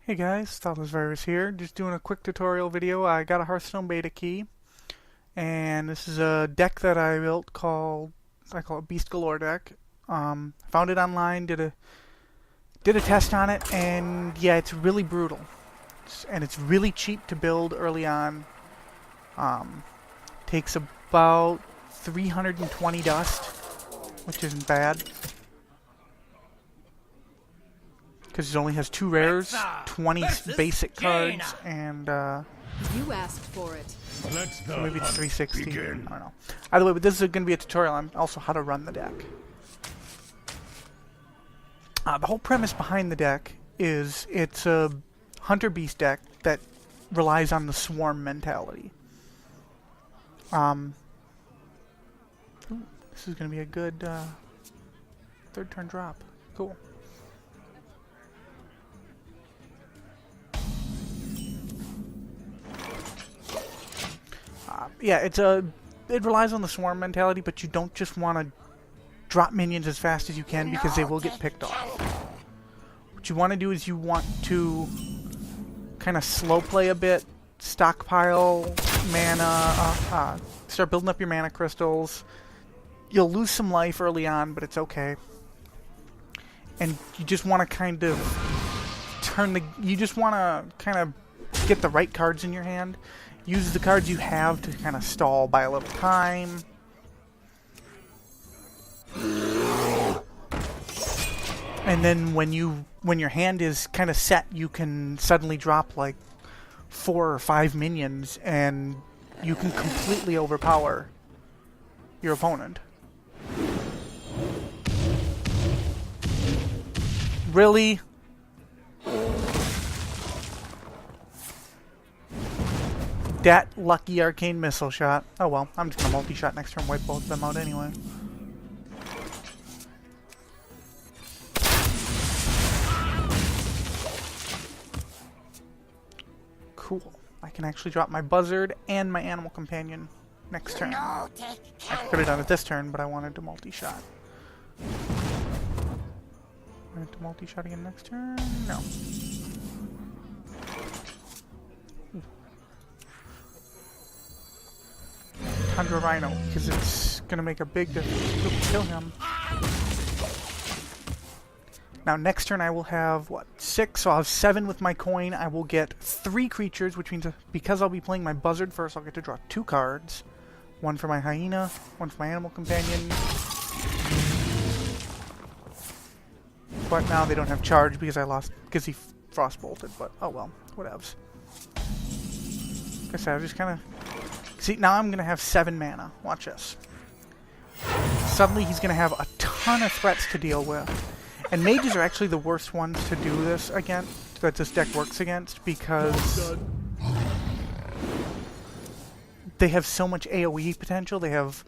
Hey guys, Virus here, just doing a quick tutorial video. I got a Hearthstone beta key, and this is a deck that I built I call it Beast Galore deck. Found it online, did a test on it, and yeah, it's really brutal. And it's really cheap to build early on. Takes about 320 dust, which isn't bad. Because it only has 2 rares, 20 basic cards, and you asked for it. So maybe it's 360. I don't know. Either way, but this is going to be a tutorial on also how to run the deck. The whole premise behind the deck is it's a hunter beast deck that relies on the swarm mentality. Ooh, this is going to be a good third turn drop. Cool. Yeah, it relies on the swarm mentality, but you don't just want to drop minions as fast as you can because they will get picked off. What you want to do is you want to kind of slow play a bit, stockpile mana, start building up your mana crystals. You'll lose some life early on, but it's okay. And you just want to kind of get the right cards in your hand. Use the cards you have to kind of stall by a little time. And then when your hand is kind of set, you can suddenly drop like 4 or 5 minions and you can completely overpower your opponent. Really? That lucky arcane missile shot. Oh well, I'm just gonna multi-shot next turn, wipe both of them out anyway. Cool. I can actually drop my buzzard and my animal companion next turn. I could have done it this turn, but I wanted to multi-shot. Want to multi-shot again next turn? No. Rhino, because it's going to make a big difference to kill him. Now next turn I will have, 6, so I'll have 7 with my coin. I will get 3 creatures, which means because I'll be playing my buzzard first, I'll get to draw 2 cards. 1 for my hyena, 1 for my animal companion. But now they don't have charge because because he frost bolted, but oh well, whatevs. Like I said, I just kind of... See, now I'm going to have 7 mana. Watch this. Suddenly he's going to have a ton of threats to deal with. And mages are actually the worst ones to do this against, that this deck works against, because they have so much AoE potential. They have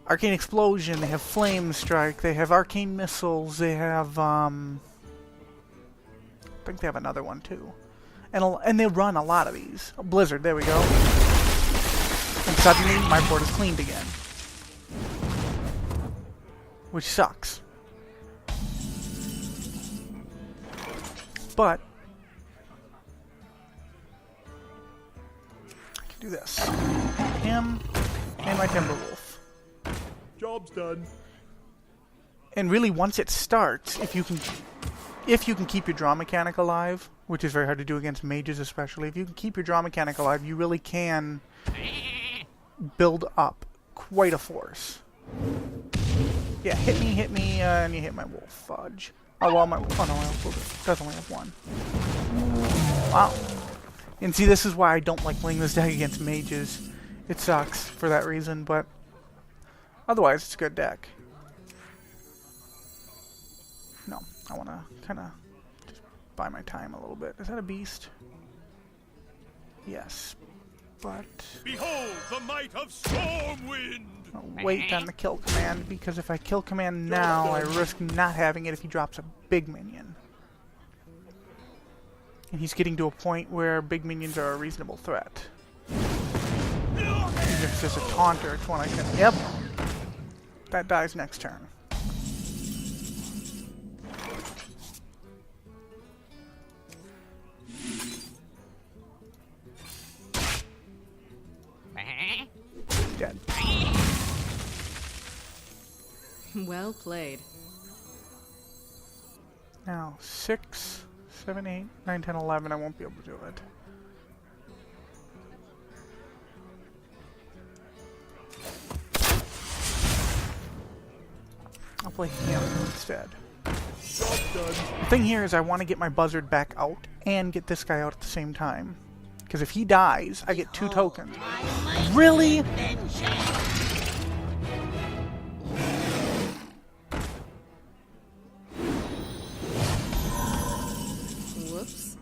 Arcane Explosion, they have Flame Strike, they have Arcane Missiles, they have, I think they have another one too. And they run a lot of these. Blizzard, there we go. And suddenly, my board is cleaned again. Which sucks. But I can do this. Him and my Timberwolf. Job's done. And really, once it starts, if you can keep your draw mechanic alive, which is very hard to do against mages especially, if you can keep your draw mechanic alive, you really can build up quite a force. Yeah, hit me, and you hit my wolf. Fudge. Oh, well, oh no, my wolf does only have 1. Wow. And see, this is why I don't like playing this deck against mages. It sucks for that reason, but otherwise it's a good deck. No, I want to kind of just buy my time a little bit. Is that a beast? Yes. But behold the might of Stormwind! I'll wait on the kill command, because if I kill command now, I risk not having it if he drops a big minion. And he's getting to a point where big minions are a reasonable threat. Even if it's just a taunter, it's one I can... Yep! That dies next turn. Well played. Now, 6, 7, 8, 9, 10, 11. I won't be able to do it. I'll play him instead. The thing here is I want to get my buzzard back out and get this guy out at the same time. Because if he dies, I get 2 tokens. Really? Whoops.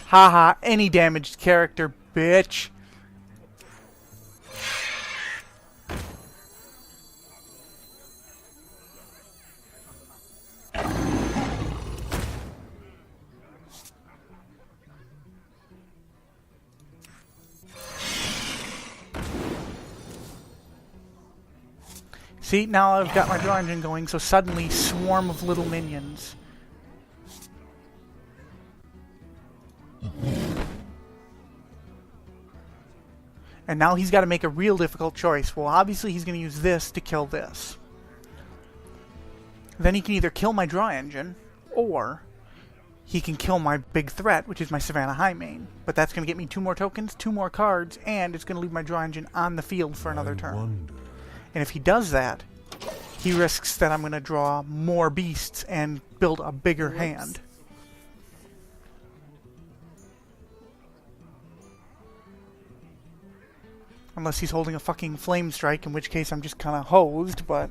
Haha, any damaged character, bitch. See, now I've got my draw engine going, so suddenly swarm of little minions. And now he's got to make a real difficult choice. Well, obviously he's going to use this to kill this. Then he can either kill my draw engine, or he can kill my big threat, which is my Savannah Highmane. But that's going to get me 2 more tokens, 2 more cards, and it's going to leave my draw engine on the field for another turn. And if he does that, he risks that I'm going to draw more beasts and build a bigger hand. Unless he's holding a fucking flame strike, in which case I'm just kind of hosed, but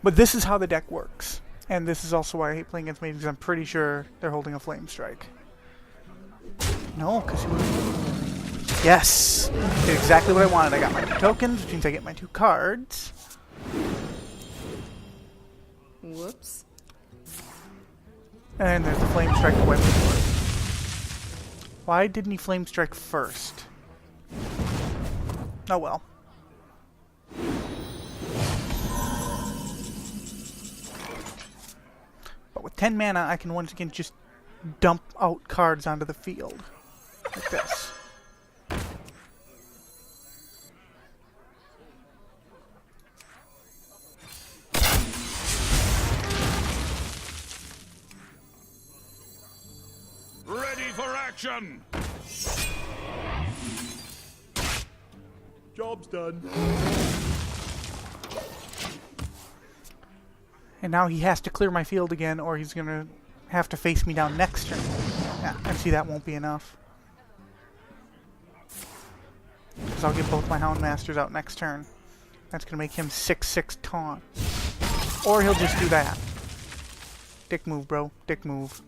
this is how the deck works. And this is also why I hate playing against mages, because I'm pretty sure they're holding a flame strike. No, because he would. Yes! Did exactly what I wanted. I got my 2 tokens, which means I get my 2 cards. Whoops. And there's the flame strike to wipe the board. Why didn't he flame strike first? Oh well. But with 10 mana, I can once again just dump out cards onto the field. Like this. Ready for action! Job's done. And now he has to clear my field again, or he's going to have to face me down next turn. Yeah, and see, that won't be enough. Because I'll get both my Hound Masters out next turn. That's going to make him 6/6 taunt. Or he'll just do that. Dick move, bro. Dick move.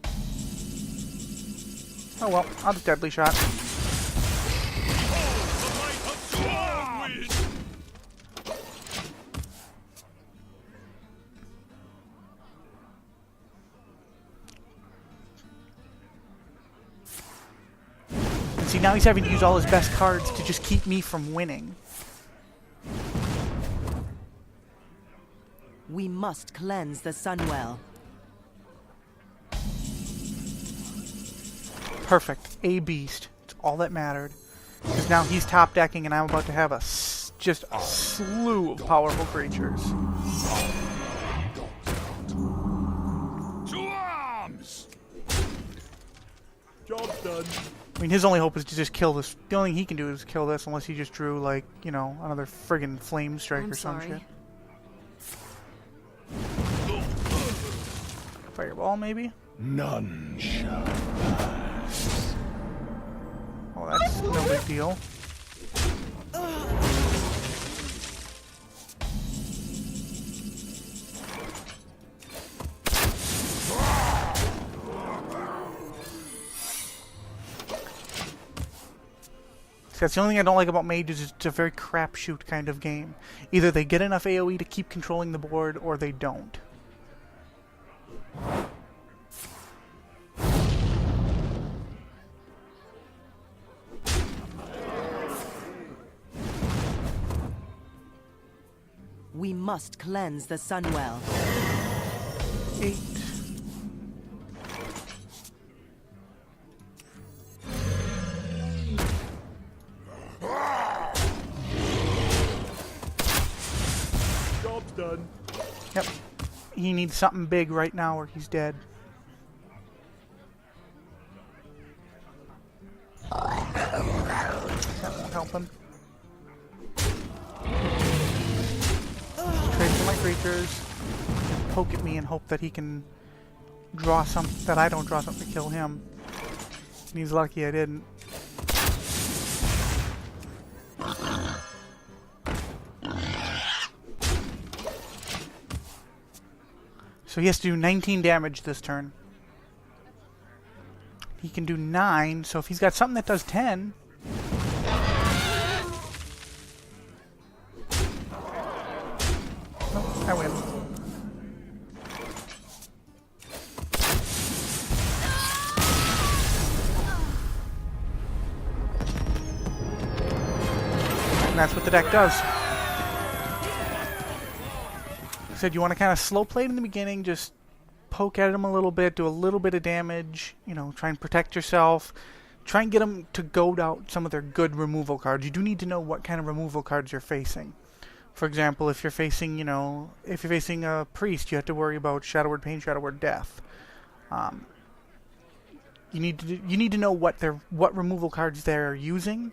Oh well, I'll just deadly shot. See, now he's having to use all his best cards to just keep me from winning. We must cleanse the Sunwell. Perfect. A beast. It's all that mattered. Because now he's top decking and I'm about to have just a slew of powerful creatures. To arms! Job's done. I mean, his only hope is to just kill this. The only thing he can do is kill this, unless he just drew, like, you know, another friggin' flame strike I'm or some sorry. shit. Fireball, maybe? None shall pass. Oh, that's no big deal. That's the only thing I don't like about mages is it's a very crapshoot kind of game. Either they get enough AoE to keep controlling the board, or they don't. We must cleanse the Sunwell. 8. Job's done. Yep, he needs something big right now or he's dead. That won't help him. Trade for my creatures. Poke at me and hope that he can draw something, that I don't draw something to kill him. And he's lucky I didn't. So he has to do 19 damage this turn. He can do 9, so if he's got something that does 10... Oh, I win. And that's what the deck does. I said you want to kind of slow play it in the beginning, just poke at him a little bit, do a little bit of damage, you know, try and protect yourself. Try and get them to goad out some of their good removal cards. You do need to know what kind of removal cards you're facing. For example, if you're facing, you know, if you're facing a priest, you have to worry about Shadow Word Pain, Shadow Word Death. You need to know what removal cards they're using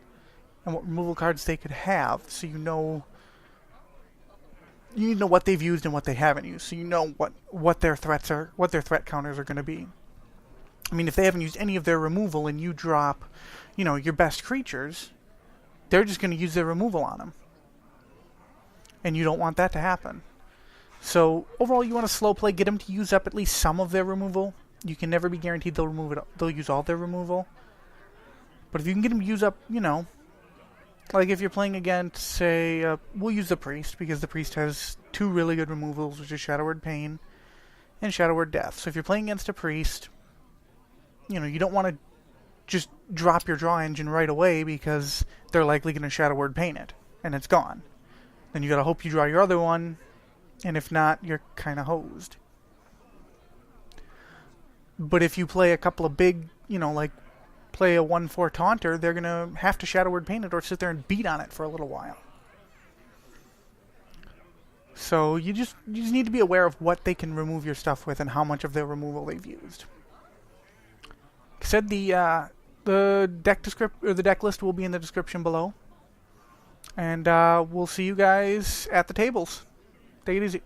and what removal cards they could have, so you know. You need to know what they've used and what they haven't used, so you know what their threats are, what their threat counters are going to be. I mean, if they haven't used any of their removal and you drop, you know, your best creatures, they're just going to use their removal on them. And you don't want that to happen. So, overall, you want to slow play, get them to use up at least some of their removal. You can never be guaranteed they'll remove it. They'll use all their removal. But if you can get them to use up, you know, like if you're playing against, say, we'll use the Priest, because the Priest has 2 really good removals, which is Shadow Word Pain and Shadow Word Death. So if you're playing against a Priest, you know, you don't want to just drop your draw engine right away, because they're likely going to Shadow Word Pain it, and it's gone. Then you got to hope you draw your other one, and if not, you're kind of hosed. But if you play a couple of big, you know, like play a 1/4 taunter, they're going to have to Shadow Word Paint it or sit there and beat on it for a little while. So you just need to be aware of what they can remove your stuff with and how much of their removal they've used. Like I said, the deck list will be in the description below. And we'll see you guys at the tables. Take it easy.